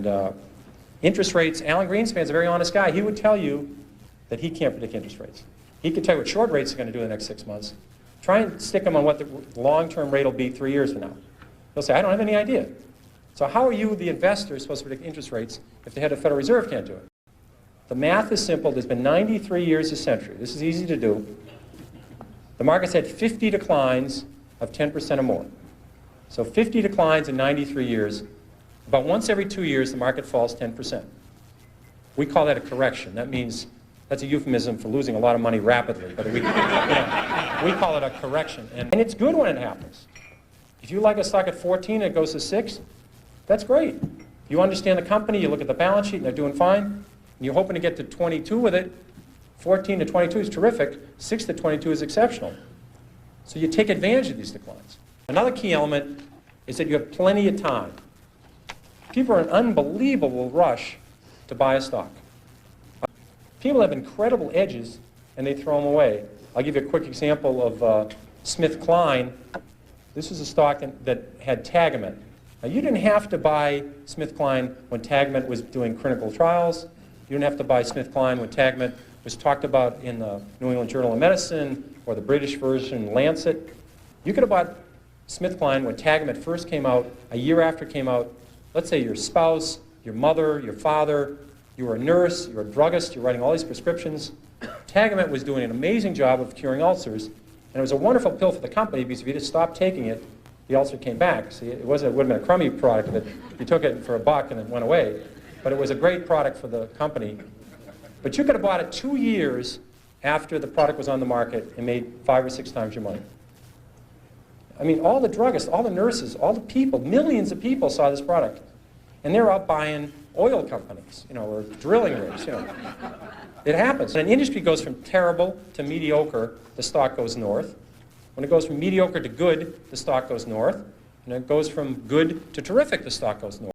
And interest rates, Alan Greenspan's a very honest guy. He would tell you that he can't predict interest rates. He could tell you what short rates are going to do in the next 6 months. Try and stick them on what the long-term rate will be 3 years from now. They'll say, I don't have any idea. So how are you, the investor, supposed to predict interest rates if the head of the Federal Reserve can't do it? The math is simple. There's been 93 years a century. This is easy to do. The market's had 50 declines of 10% or more. So 50 declines in 93 years. About once every 2 years, the market falls 10%. We call that a correction. That means, that's a euphemism for losing a lot of money rapidly. But we call it a correction. And it's good when it happens. If you like a stock at 14 and it goes to 6, that's great. You understand the company, you look at the balance sheet and they're doing fine, and you're hoping to get to 22 with it. 14 to 22 is terrific. 6 to 22 is exceptional. So you take advantage of these declines. Another key element is that you have plenty of time. People are in an unbelievable rush to buy a stock. People have incredible edges and they throw them away. I'll give you a quick example of SmithKline. This is a stock that had Tagamet. Now, you didn't have to buy SmithKline when Tagamet was doing clinical trials. You didn't have to buy SmithKline when Tagamet was talked about in the New England Journal of Medicine or the British version, Lancet. You could have bought SmithKline when Tagamet first came out, a year after it came out. Let's say your spouse, your mother, your father, you were a nurse, you were a druggist, you're writing all these prescriptions. Tagamet was doing an amazing job of curing ulcers, and it was a wonderful pill for the company because if you just stopped taking it, the ulcer came back. See, it would have been a crummy product if you took it for $1 and it went away, but it was a great product for the company. But you could have bought it 2 years after the product was on the market and made 5 or 6 times your money. I mean, all the druggists, all the nurses, all the people, millions of people saw this product. And they're out buying oil companies, or drilling rigs, It happens. When an industry goes from terrible to mediocre, the stock goes north. When it goes from mediocre to good, the stock goes north. And it goes from good to terrific, the stock goes north.